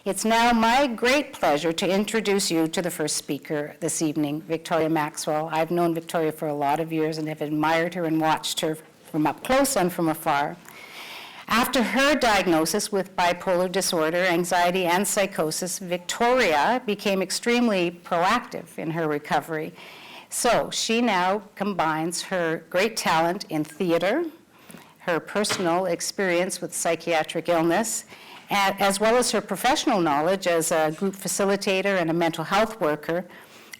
It's now my great pleasure to introduce you to the first speaker this evening, Victoria Maxwell. I've known Victoria for a lot of years and have admired her and watched her from up close and from afar. After her diagnosis with bipolar disorder, anxiety, and psychosis, Victoria became extremely proactive in her recovery. So she now combines her great talent in theater, her personal experience with psychiatric illness, as well as her professional knowledge as a group facilitator and a mental health worker,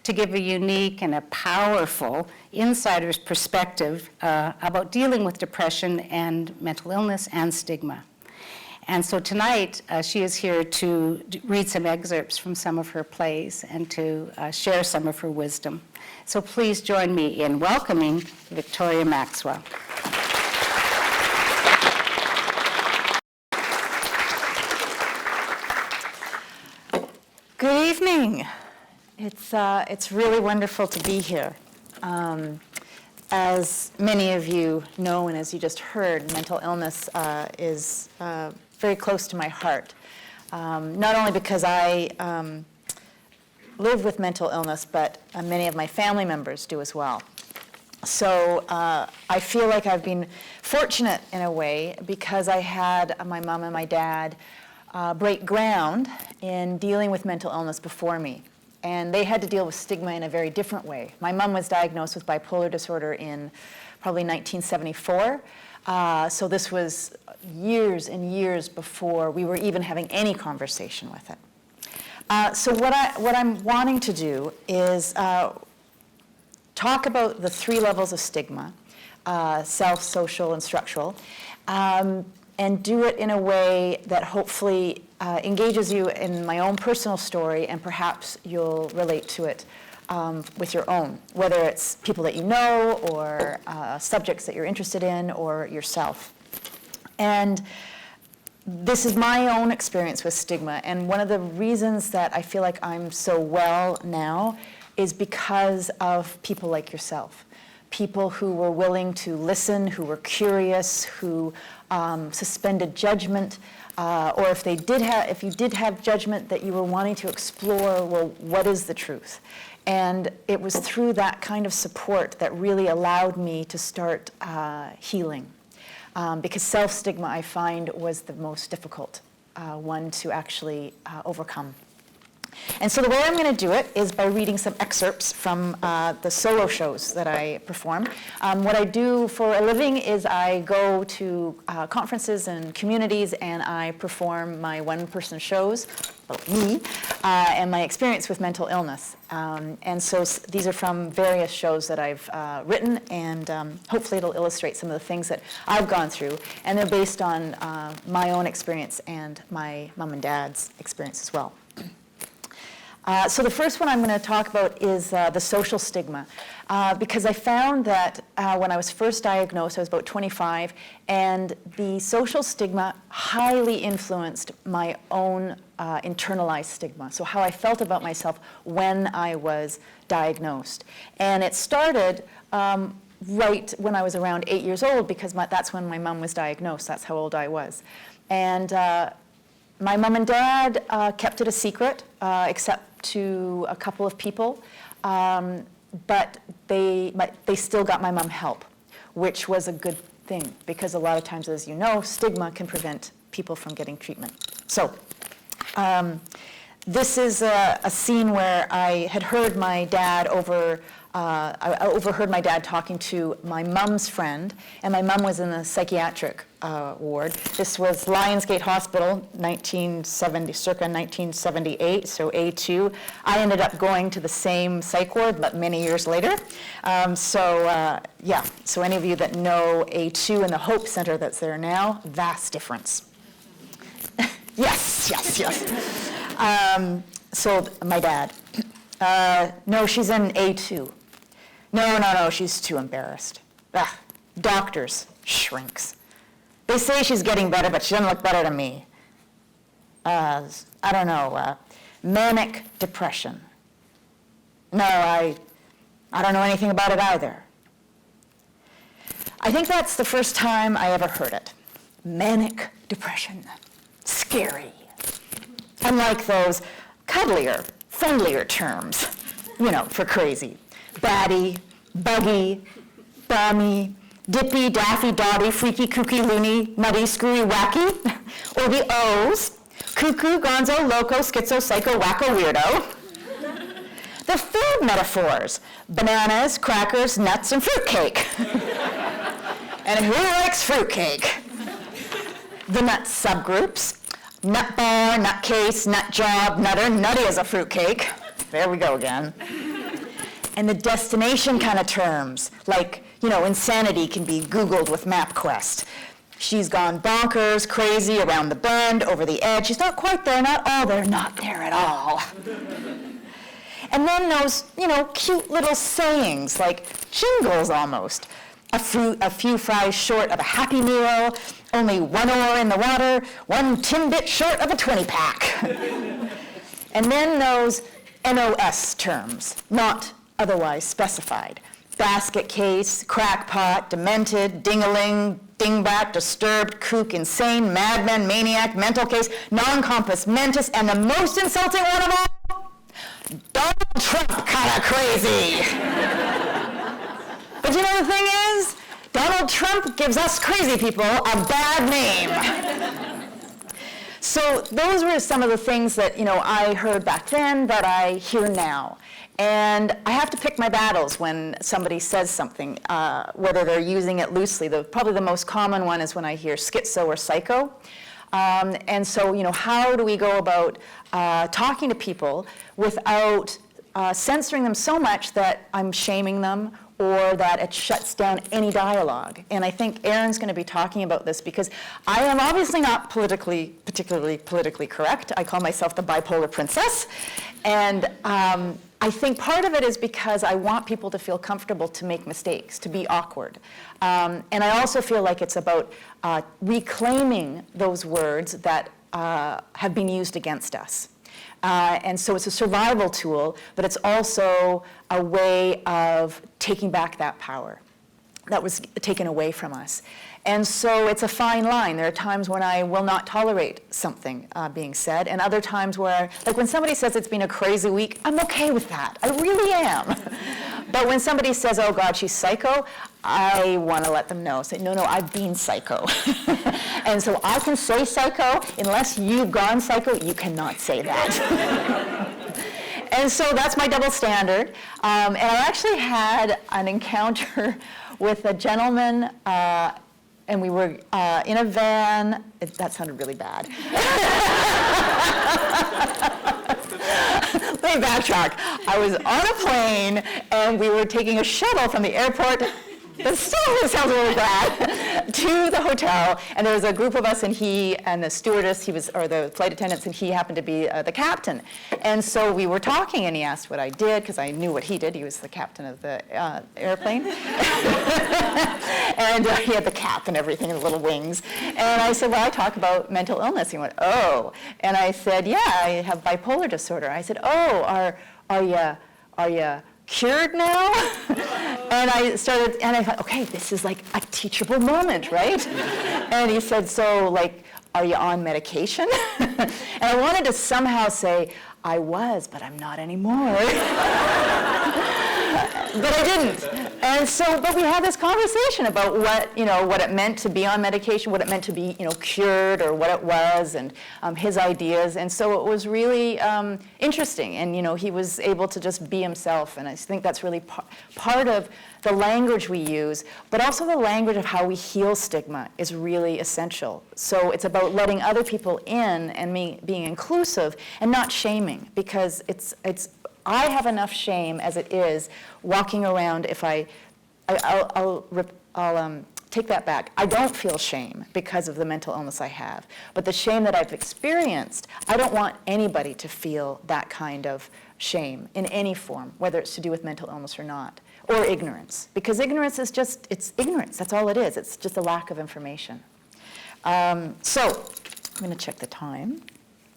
to give a unique and a powerful insider's perspective about dealing with depression and mental illness and stigma. And so tonight, she is here to read some excerpts from some of her plays and to share some of her wisdom. So please join me in welcoming Victoria Maxwell. Good evening. It's really wonderful to be here. As many of you know, and as you just heard, mental illness is very close to my heart. Not only because I live with mental illness, but many of my family members do as well. So I feel like I've been fortunate in a way because I had my mom and my dad break ground in dealing with mental illness before me. And they had to deal with stigma in a very different way. My mom was diagnosed with bipolar disorder in probably 1974. So this was years and years before we were even having any conversation with it. So what I'm wanting to do is talk about the three levels of stigma, self, social, and structural, and do it in a way that hopefully engages you in my own personal story, and perhaps you'll relate to it with your own, whether it's people that you know, or subjects that you're interested in, or yourself. And this is my own experience with stigma, and one of the reasons that I feel like I'm so well now is because of people like yourself. People who were willing to listen, who were curious, who suspended judgment, or if you did have judgment, that you were wanting to explore, well, what is the truth? And it was through that kind of support that really allowed me to start healing. Because self-stigma, I find, was the most difficult one to actually overcome. And so the way I'm going to do it is by reading some excerpts from the solo shows that I perform. What I do for a living is I go to conferences and communities, and I perform my one-person shows, well, me, and my experience with mental illness. And so these are from various shows that I've written, and hopefully it'll illustrate some of the things that I've gone through. And they're based on my own experience and my mom and dad's experience as well. So the first one I'm going to talk about is the social stigma, because I found that when I was first diagnosed, I was about 25, and the social stigma highly influenced my own internalized stigma, so how I felt about myself when I was diagnosed. And it started right when I was around 8 years old, because that's when my mom was diagnosed. That's how old I was. And my mom and dad kept it a secret, except to a couple of people, but they still got my mom help, which was a good thing, because a lot of times, as you know, stigma can prevent people from getting treatment. So this is a scene where I had heard my dad I overheard my dad talking to my mom's friend, and my mom was in the psychiatric ward. This was Lionsgate Hospital, circa 1978, so A2. I ended up going to the same psych ward, but many years later. So any of you that know A2 and the Hope Center that's there now, vast difference. Yes. So my dad, no, she's in A2. No, she's too embarrassed. Doctors, shrinks. They say she's getting better, but she doesn't look better to me. I don't know, manic depression. No, I don't know anything about it either. I think that's the first time I ever heard it. Manic depression. Scary. unlike those cuddlier, friendlier terms, for crazy. Batty, buggy, bummy, dippy, daffy, dotty, freaky, kooky, loony, nutty, screwy, wacky, or the O's, cuckoo, gonzo, loco, schizo, psycho, wacko, weirdo. The food metaphors, bananas, crackers, nuts, and fruitcake. And who likes fruitcake? The nut subgroups, nut bar, nut case, nut job, nutter, nutty as a fruitcake. There we go again. And the destination kind of terms, like, insanity can be Googled with MapQuest. She's gone bonkers, crazy, around the bend, over the edge. She's not quite there, not all there, not there at all. And then those, cute little sayings, like jingles almost. A few fries short of a Happy Meal, only 1 oar in the water, 1 Timbit short of a 20-pack. And then those NOS terms, not otherwise specified. Basket case, crackpot, demented, ding-a-ling, dingbat, disturbed, kook, insane, madman, maniac, mental case, non-compass mentis, and the most insulting one of all, Donald Trump kind of crazy. But the thing is, Donald Trump gives us crazy people a bad name. So those were some of the things that, I heard back then that I hear now. And I have to pick my battles when somebody says something, whether they're using it loosely. Probably the most common one is when I hear schizo or psycho. And so, how do we go about talking to people without censoring them so much that I'm shaming them or that it shuts down any dialogue? And I think Erin's going to be talking about this because I am obviously not particularly politically correct. I call myself the bipolar princess. And I think part of it is because I want people to feel comfortable to make mistakes, to be awkward. And I also feel like it's about reclaiming those words that have been used against us. And so it's a survival tool, but it's also a way of taking back that power that was taken away from us. And so it's a fine line. There are times when I will not tolerate something being said, and other times where, like when somebody says it's been a crazy week, I'm okay with that. I really am. But when somebody says, oh God, she's psycho, I want to let them know. Say, no, I've been psycho. And so I can say psycho. Unless you've gone psycho, you cannot say that. And so that's my double standard. And I actually had an encounter with a gentleman, and we were in a van. That sounded really bad. Let me backtrack. I was on a plane, and we were taking a shuttle from the airport, but still sounds really bad, to the hotel. And there was a group of us, and he and the stewardess, or the flight attendants, and he happened to be the captain. And so we were talking, and he asked what I did, because I knew what he did. He was the captain of the airplane. And he had the cap and everything, and the little wings. And I said, well, I talk about mental illness. He went, oh. And I said, yeah, I have bipolar disorder. I said, oh, are you cured now? And I thought, okay, this is like a teachable moment, right? And he said, so, like, are you on medication? And I wanted to somehow say, I was, but I'm not anymore. But I didn't. And so, but we had this conversation about what it meant to be on medication, what it meant to be, cured, or what it was, and his ideas. And so it was really interesting. And, he was able to just be himself. And I think that's really part of the language we use, but also the language of how we heal stigma is really essential. So it's about letting other people in and being inclusive and not shaming, because I have enough shame as it is walking around. I'll take that back. I don't feel shame because of the mental illness I have. But the shame that I've experienced, I don't want anybody to feel that kind of shame in any form, whether it's to do with mental illness or not, or ignorance. Because ignorance is it's ignorance. That's all it is. It's just a lack of information. So I'm going to check the time.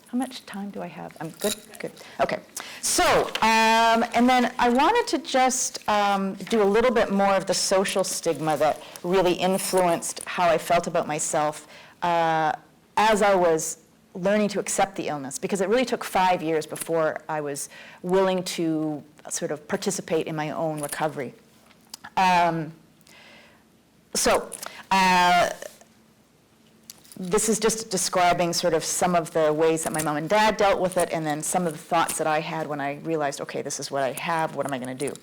How much time do I have? I'm good? Good. Okay. So, and then I wanted to just do a little bit more of the social stigma that really influenced how I felt about myself as I was learning to accept the illness, because it really took 5 years before I was willing to sort of participate in my own recovery. This is just describing sort of some of the ways that my mom and dad dealt with it, and then some of the thoughts that I had when I realized, okay, this is what I have, what am I going to do?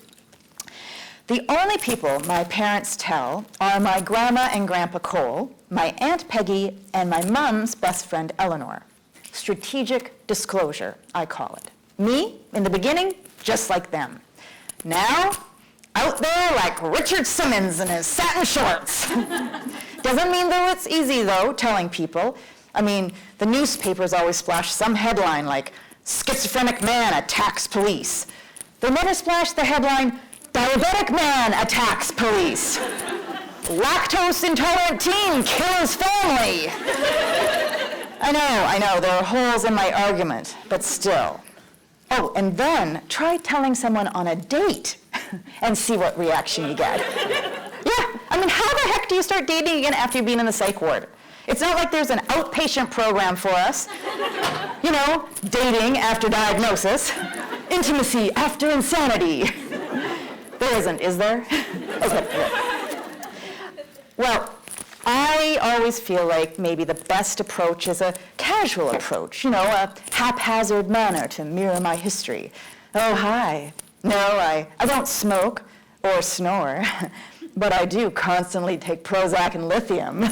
The only people my parents tell are my grandma and grandpa Cole, my Aunt Peggy, and my mom's best friend Eleanor. Strategic disclosure, I call it. Me, in the beginning, just like them. Now, out there like Richard Simmons in his satin shorts. Doesn't mean that it's easy, though, telling people. I mean, the newspapers always splash some headline like, schizophrenic man attacks police. They never splash the headline, diabetic man attacks police. Lactose intolerant teen kills family. I know, there are holes in my argument, but still. Oh, and then try telling someone on a date and see what reaction you get. Yeah, I mean, how the heck do you start dating again after you've been in the psych ward? It's not like there's an outpatient program for us. You know, dating after diagnosis, intimacy after insanity. There isn't, is there? Okay. Well, I always feel like maybe the best approach is a casual approach, you know, a haphazard manner to mirror my history. Oh, hi. No, I don't smoke or snore, but I do constantly take Prozac and lithium.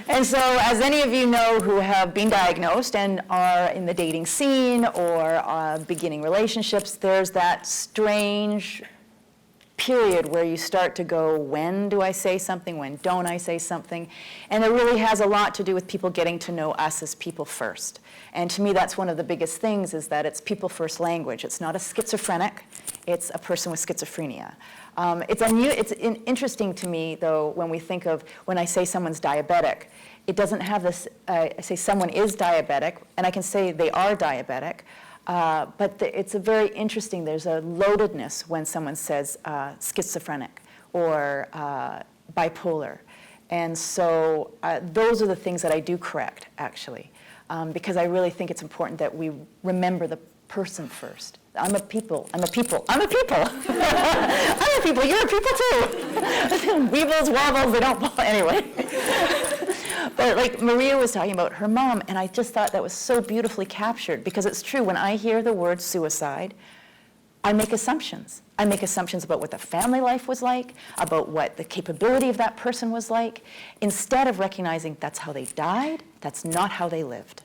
And so, as any of you know who have been diagnosed and are in the dating scene or beginning relationships, there's that strange period where you start to go, when do I say something, when don't I say something? And it really has a lot to do with people getting to know us as people first. And to me, that's one of the biggest things, is that it's people first language. It's not a schizophrenic, it's a person with schizophrenia. It's interesting to me, though, when we think of, when I say someone's diabetic, it doesn't have this, I say someone is diabetic, and I can say they are diabetic, but it's a very interesting, there's a loadedness when someone says schizophrenic or bipolar. And so those are the things that I do correct, actually, because I really think it's important that we remember the person first. I'm a people. I'm a people. I'm a people. I'm a people. You're a people too. Weebles, wobbles, they don't fall. Anyway. But like Maria was talking about her mom, and I just thought that was so beautifully captured, because it's true. When I hear the word suicide, I make assumptions. I make assumptions about what the family life was like, about what the capability of that person was like, instead of recognizing that's how they died, that's not how they lived.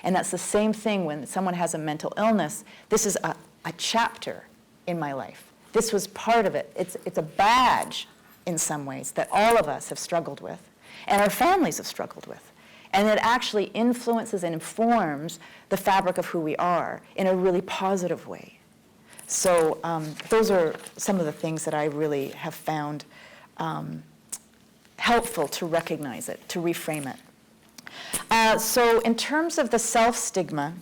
And that's the same thing when someone has a mental illness. This is a chapter in my life. This was part of it. It's a badge in some ways that all of us have struggled with, and our families have struggled with. And it actually influences and informs the fabric of who we are in a really positive way. So those are some of the things that I really have found helpful to recognize it, to reframe it. So in terms of the self-stigma,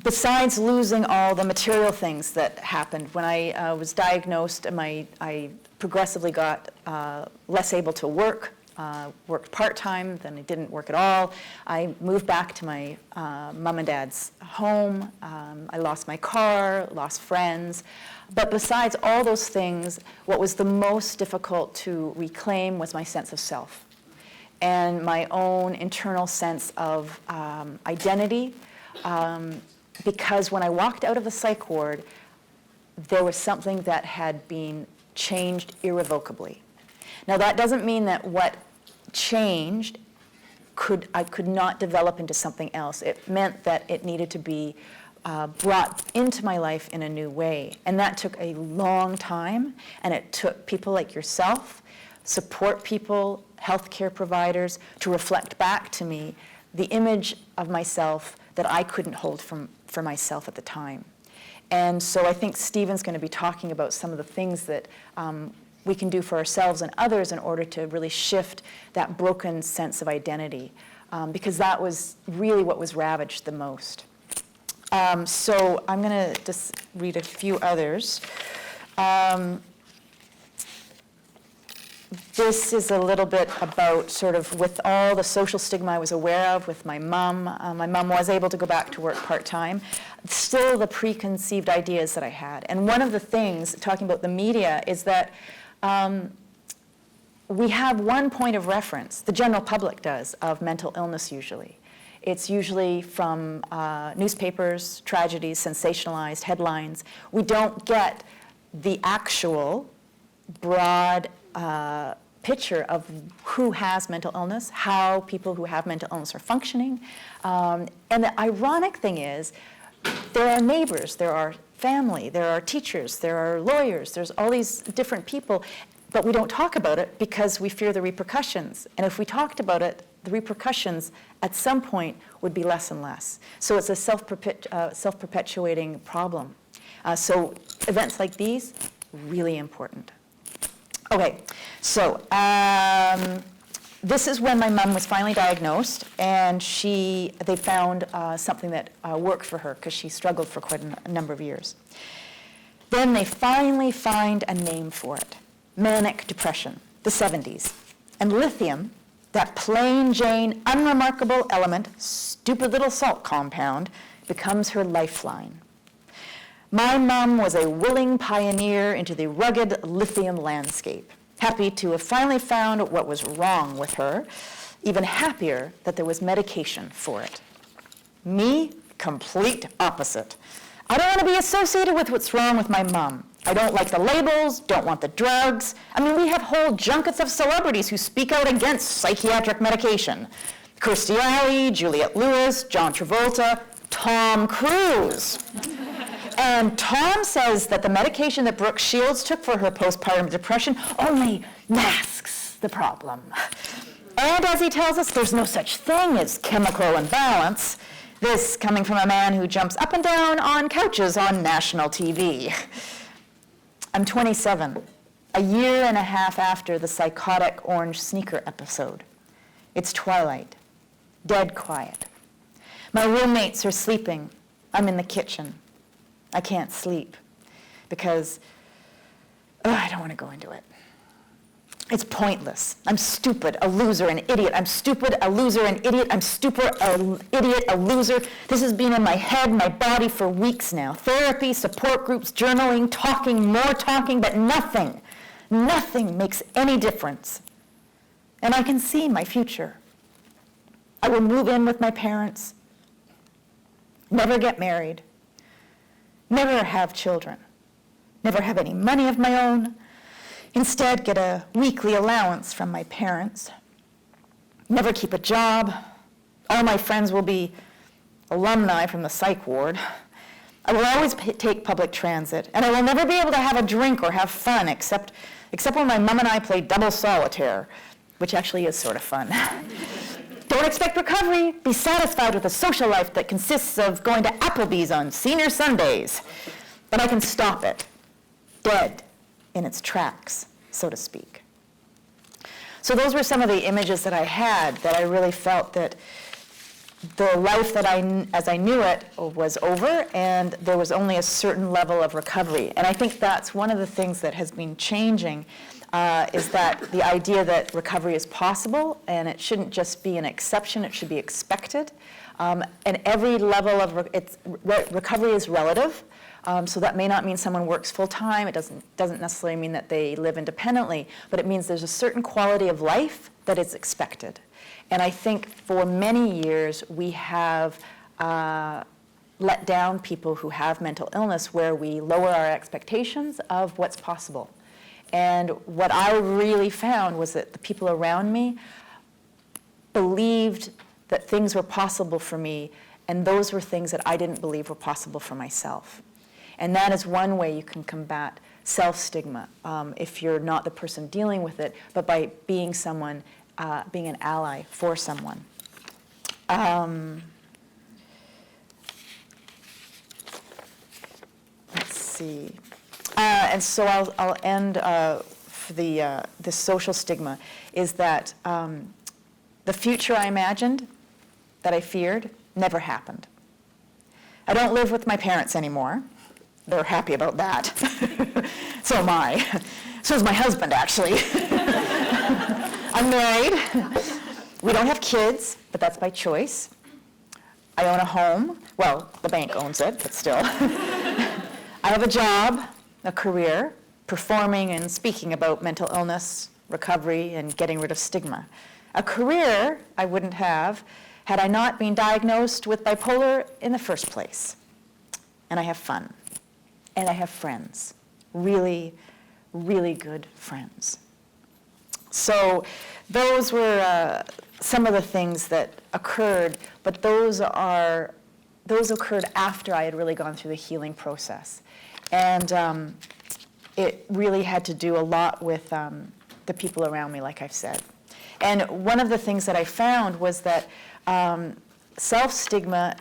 besides losing all the material things that happened, when I was diagnosed, I progressively got less able to work, worked part-time, then I didn't work at all. I moved back to my mom and dad's home. I lost my car, lost friends. But besides all those things, what was the most difficult to reclaim was my sense of self and my own internal sense of identity, because when I walked out of the psych ward, there was something that had been changed irrevocably. Now, that doesn't mean that what changed I could not develop into something else. It meant that it needed to be brought into my life in a new way. And that took a long time, and it took people like yourself, support people, healthcare providers, to reflect back to me the image of myself that I couldn't hold for myself at the time. And so I think Stephen's going to be talking about some of the things that we can do for ourselves and others in order to really shift that broken sense of identity, because that was really what was ravaged the most. So I'm going to just read a few others. this is a little bit about sort of with all the social stigma I was aware of with my mom. My mom was able to go back to work part-time. Still the preconceived ideas that I had. And one of the things, talking about the media, is that we have one point of reference, the general public does, of mental illness usually. It's usually from newspapers, tragedies, sensationalized headlines. We don't get the actual broad picture of who has mental illness, how people who have mental illness are functioning. And the ironic thing is, there are neighbors, there are family, there are teachers, there are lawyers, there's all these different people, but we don't talk about it because we fear the repercussions. And if we talked about it, the repercussions at some point would be less and less. So it's a self-perpetuating problem. So events like these, really important. Okay, so this is when my mom was finally diagnosed, and they found something that worked for her because she struggled for quite a number of years. Then they finally find a name for it, manic depression, the 70s. And lithium, that plain Jane, unremarkable element, stupid little salt compound, becomes her lifeline. My mom was a willing pioneer into the rugged lithium landscape, happy to have finally found what was wrong with her, even happier that there was medication for it. Me, complete opposite. I don't want to be associated with what's wrong with my mom. I don't like the labels, don't want the drugs. I mean, we have whole junkets of celebrities who speak out against psychiatric medication. Kirstie Alley, Juliette Lewis, John Travolta, Tom Cruise. And Tom says that the medication that Brooke Shields took for her postpartum depression only masks the problem. And as he tells us, there's no such thing as chemical imbalance. This coming from a man who jumps up and down on couches on national TV. I'm 27, a year and a half after the psychotic orange sneaker episode. It's twilight, dead quiet. My roommates are sleeping. I'm in the kitchen. I can't sleep because I don't want to go into it. It's pointless. I'm stupid, a loser, an idiot. I'm stupid, a loser, an idiot. I'm stupid, an idiot, a loser. This has been in my head, my body for weeks now. Therapy, support groups, journaling, talking, more talking, but nothing makes any difference. And I can see my future. I will move in with my parents, never get married, never have children, never have any money of my own, instead get a weekly allowance from my parents, never keep a job. All my friends will be alumni from the psych ward. I will always take public transit, and I will never be able to have a drink or have fun except when my mom and I play double solitaire, which actually is sort of fun. Don't expect recovery. Be satisfied with a social life that consists of going to Applebee's on senior Sundays. But I can stop it, dead in its tracks, so to speak. So those were some of the images that I had that I really felt that the life that as I knew it was over, and there was only a certain level of recovery. And I think that's one of the things that has been changing, is that the idea that recovery is possible, and it shouldn't just be an exception, it should be expected. And every level of recovery is relative. So that may not mean someone works full-time. It doesn't necessarily mean that they live independently, but it means there's a certain quality of life that is expected. And I think for many years we have let down people who have mental illness, where we lower our expectations of what's possible. And what I really found was that the people around me believed that things were possible for me, and those were things that I didn't believe were possible for myself. And that is one way you can combat self-stigma, if you're not the person dealing with it, but by being someone, being an ally for someone. Let's see. And so I'll end for the social stigma, is that the future I imagined, that I feared, never happened. I don't live with my parents anymore. They're happy about that. So am I. So is my husband, actually. I'm married. We don't have kids, but that's by choice. I own a home. Well, the bank owns it, but still. I have a job, a career, performing and speaking about mental illness, recovery, and getting rid of stigma. A career I wouldn't have had I not been diagnosed with bipolar in the first place. And I have fun. And I have friends. Really, really good friends. So those were some of the things that occurred, but those occurred after I had really gone through the healing process. And it really had to do a lot with the people around me, like I've said. And one of the things that I found was that self-stigma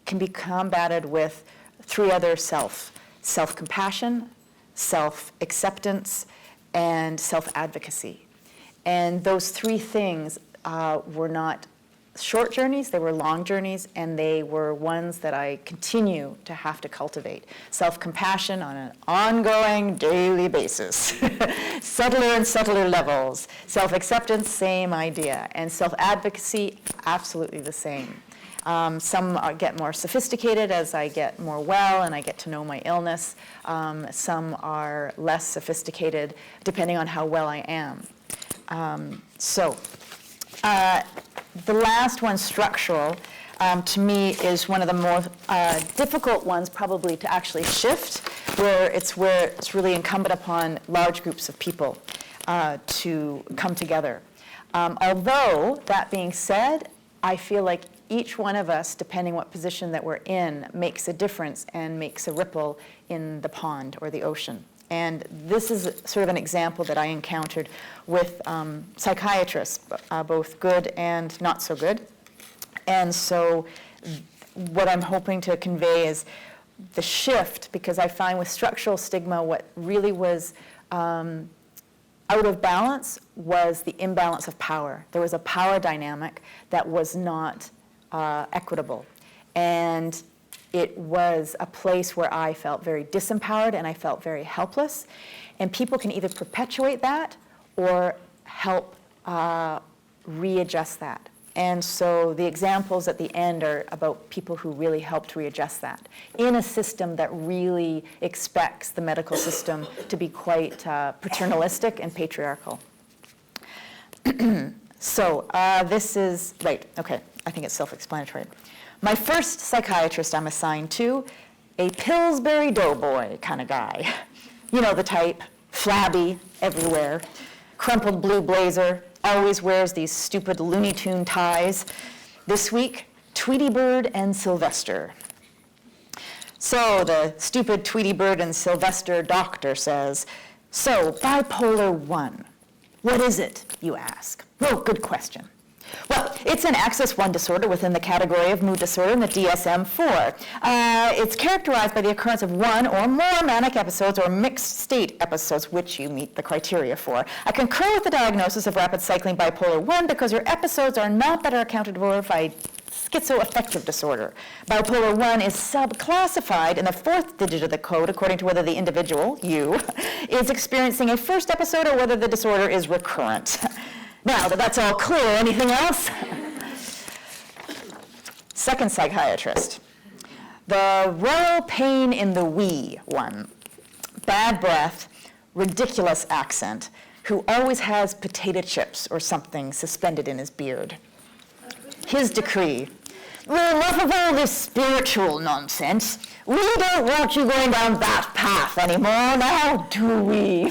can be combated with three other self-compassion, self-acceptance, and self-advocacy. And those three things were not short journeys, they were long journeys, and they were ones that I continue to have to cultivate. Self-compassion on an ongoing daily basis, subtler and subtler levels. Self-acceptance, same idea. And self-advocacy, absolutely the same. Some get more sophisticated as I get more well and I get to know my illness. Some are less sophisticated depending on how well I am. The last one, structural, to me is one of the more difficult ones probably to actually shift, where it's really incumbent upon large groups of people to come together. Although, that being said, I feel like each one of us, depending what position that we're in, makes a difference and makes a ripple in the pond or the ocean. And this is sort of an example that I encountered with psychiatrists, both good and not so good. And so what I'm hoping to convey is the shift, because I find with structural stigma, what really was out of balance was the imbalance of power. There was a power dynamic that was not equitable. And it was a place where I felt very disempowered and I felt very helpless. And people can either perpetuate that or help readjust that. And so the examples at the end are about people who really helped readjust that in a system that really expects the medical system to be quite paternalistic and patriarchal. So this is, right, okay, I think it's self-explanatory. My first psychiatrist I'm assigned to, a Pillsbury Doughboy kind of guy. You know the type, flabby everywhere, crumpled blue blazer, always wears these stupid Looney Tune ties. This week, Tweety Bird and Sylvester. So the stupid Tweety Bird and Sylvester doctor says, so bipolar 1, what is it, you ask? Well, good question. Well, it's an axis 1 disorder within the category of mood disorder in the DSM-4. It's characterized by the occurrence of one or more manic episodes or mixed state episodes, which you meet the criteria for. I concur with the diagnosis of rapid cycling bipolar 1 because your episodes are not better accounted for by schizoaffective disorder. Bipolar 1 is subclassified in the fourth digit of the code according to whether the individual, you, is experiencing a first episode or whether the disorder is recurrent. Now that that's all clear, anything else? Second psychiatrist, the royal pain in the wee one. Bad breath, ridiculous accent, who always has potato chips or something suspended in his beard. His decree, well, enough of all this spiritual nonsense. We don't want you going down that path anymore, now do we?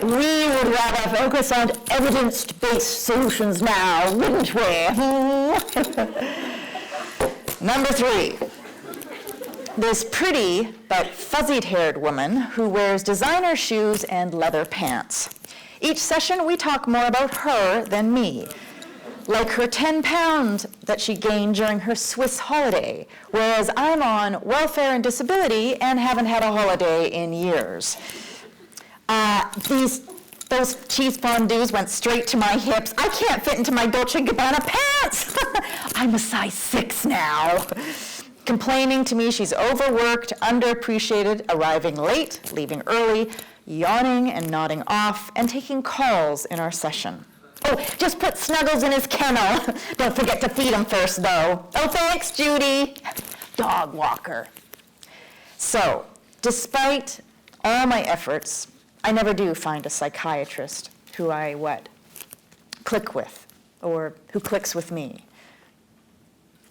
We would rather focus on evidence-based solutions now, wouldn't we? Number 3, this pretty but fuzzy-haired woman who wears designer shoes and leather pants. Each session, we talk more about her than me, like her 10 pounds that she gained during her Swiss holiday, whereas I'm on welfare and disability and haven't had a holiday in years. Those cheese fondues went straight to my hips. I can't fit into my Dolce & Gabbana pants. I'm a size 6 now. Complaining to me she's overworked, underappreciated, arriving late, leaving early, yawning and nodding off, and taking calls in our session. Oh, just put Snuggles in his kennel. Don't forget to feed him first, though. Oh, thanks, Judy. Dog walker. So, despite all my efforts, I never do find a psychiatrist who I, click with, or who clicks with me.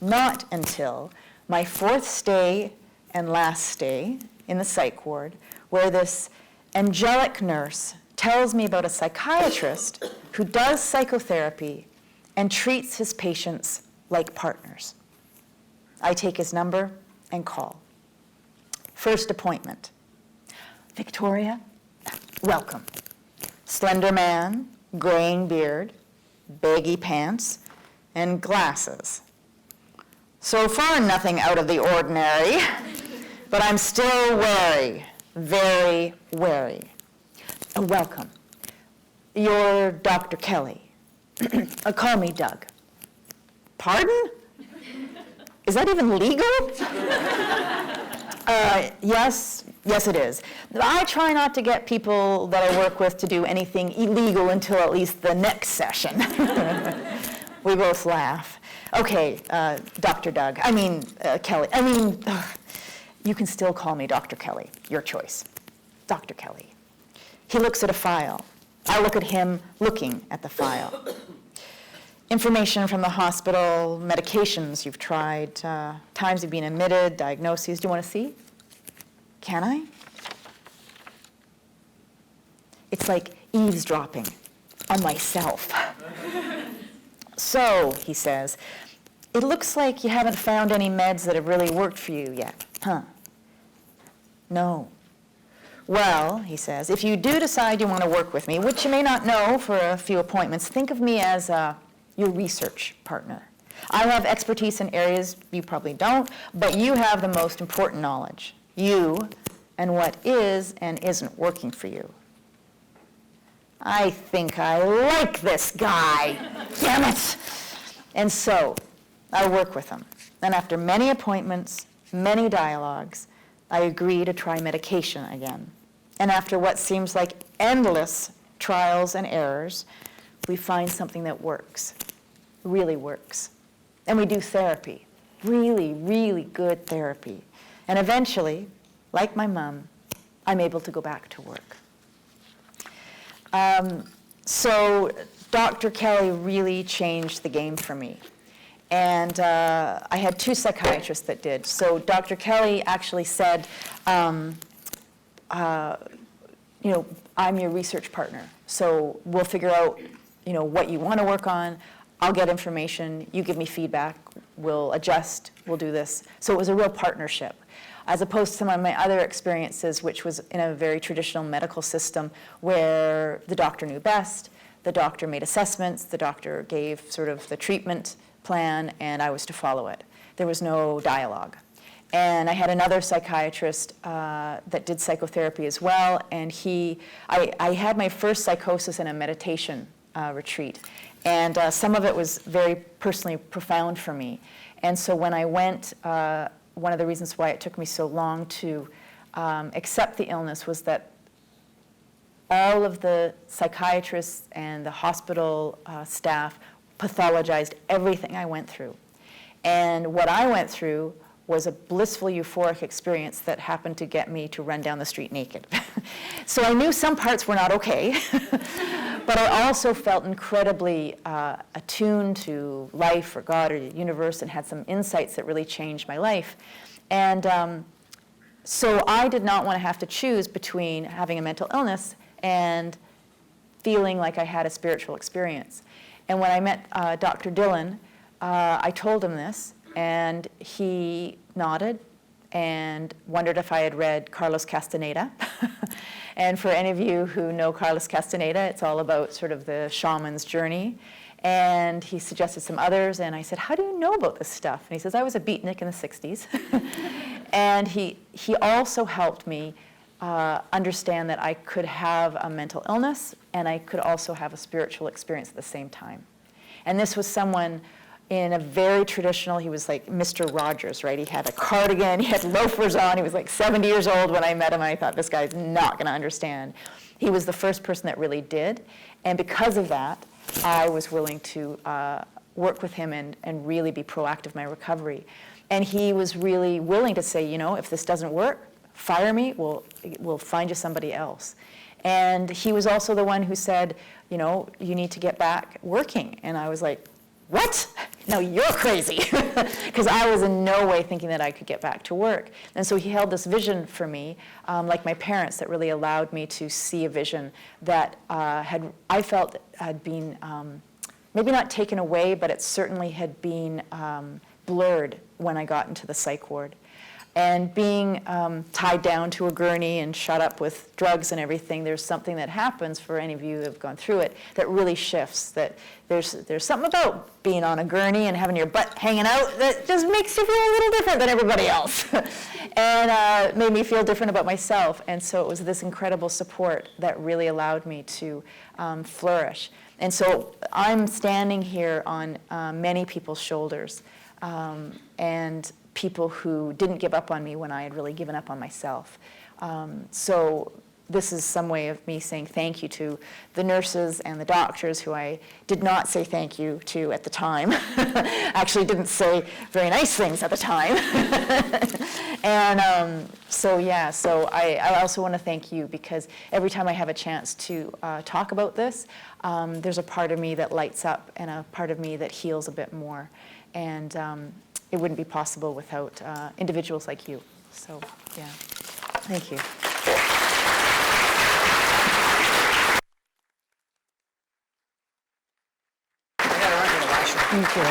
Not until my 4th stay and last stay in the psych ward, where this angelic nurse tells me about a psychiatrist who does psychotherapy and treats his patients like partners. I take his number and call. First appointment. Victoria, welcome. Slender man, graying beard, baggy pants, and glasses. So far, nothing out of the ordinary, but I'm still wary, very wary. Welcome. You're Dr. Kelly. Call me Doug. Pardon? Is that even legal? Yes, it is. I try not to get people that I work with to do anything illegal until at least the next session. We both laugh. Okay, Dr. Doug, Kelly. You can still call me Dr. Kelly, your choice. Dr. Kelly. He looks at a file. I look at him looking at the file. Information from the hospital, medications you've tried, times you've been admitted, diagnoses. Do you want to see? Can I? It's like eavesdropping on myself. So, he says, it looks like you haven't found any meds that have really worked for you yet, huh? No. Well, he says, if you do decide you want to work with me, which you may not know for a few appointments, think of me as your research partner. I have expertise in areas you probably don't, but you have the most important knowledge. You and what is and isn't working for you. I think I like this guy. Damn it! And so, I work with him. And after many appointments, many dialogues, I agree to try medication again. And after what seems like endless trials and errors, we find something that works, really works. And we do therapy, really, really good therapy. And eventually, like my mom, I'm able to go back to work. So Dr. Kelly really changed the game for me. And I had 2 psychiatrists that did. So Dr. Kelly actually said, I'm your research partner. So we'll figure out, what you want to work on. I'll get information. You give me feedback. We'll adjust. We'll do this. So it was a real partnership, as opposed to some of my other experiences, which was in a very traditional medical system where the doctor knew best, the doctor made assessments, the doctor gave sort of the treatment plan, and I was to follow it. There was no dialogue. And I had another psychiatrist that did psychotherapy as well, and I had my first psychosis in a meditation retreat, and some of it was very personally profound for me. And so when I went, one of the reasons why it took me so long to accept the illness was that all of the psychiatrists and the hospital staff pathologized everything I went through. And what I went through was a blissful, euphoric experience that happened to get me to run down the street naked. So I knew some parts were not okay, but I also felt incredibly attuned to life or God or the universe and had some insights that really changed my life. And so I did not want to have to choose between having a mental illness and feeling like I had a spiritual experience. And when I met Dr. Dillon, I told him this, and he nodded and wondered if I had read Carlos Castaneda. And for any of you who know Carlos Castaneda, it's all about sort of the shaman's journey. And he suggested some others, and I said, how do you know about this stuff? And he says, I was a beatnik in the 60s. And he also helped me understand that I could have a mental illness, and I could also have a spiritual experience at the same time. And this was someone in a very traditional, he was like Mr. Rogers, right? He had a cardigan, he had loafers on, he was like 70 years old when I met him, and I thought, this guy's not gonna understand. He was the first person that really did, and because of that, I was willing to work with him and really be proactive in my recovery. And he was really willing to say, you know, if this doesn't work, fire me, we'll find you somebody else. And he was also the one who said, you know, you need to get back working. And I was like, what? No, you're crazy. Because I was in no way thinking that I could get back to work. And so he held this vision for me, like my parents, that really allowed me to see a vision that I felt had been, maybe not taken away, but it certainly had been blurred when I got into the psych ward. And being tied down to a gurney and shut up with drugs and everything, there's something that happens for any of you that have gone through it that really shifts. That there's something about being on a gurney and having your butt hanging out that just makes you feel a little different than everybody else. And made me feel different about myself. And so it was this incredible support that really allowed me to flourish. And so I'm standing here on many people's shoulders. And people who didn't give up on me when I had really given up on myself. So this is some way of me saying thank you to the nurses and the doctors who I did not say thank you to at the time. Actually didn't say very nice things at the time. And so I also want to thank you, because every time I have a chance to talk about this, there's a part of me that lights up and a part of me that heals a bit more. And it wouldn't be possible without individuals like you. So, yeah, thank you. Thank you.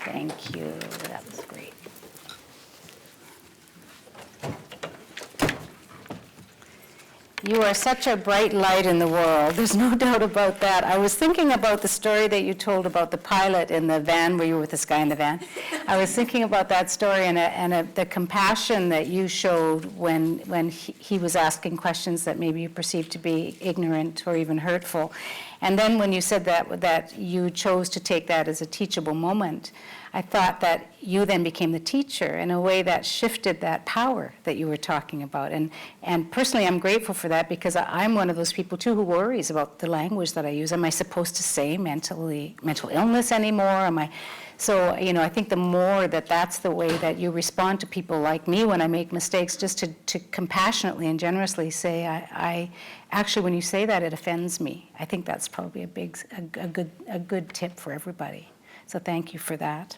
Thank you. That was great. You are such a bright light in the world. There's no doubt about that. I was thinking about the story that you told about the pilot in the van, where you were with this guy in the van. I was thinking about that story and the compassion that you showed when he was asking questions that maybe you perceived to be ignorant or even hurtful. And then when you said that you chose to take that as a teachable moment, I thought that you then became the teacher in a way that shifted that power that you were talking about. And personally, I'm grateful for that, because I'm one of those people too who worries about the language that I use. Am I supposed to say mental illness anymore? So, I think the more that's the way that you respond to people like me when I make mistakes, just to compassionately and generously say, I actually, when you say that, it offends me. I think that's probably a good tip for everybody. So thank you for that.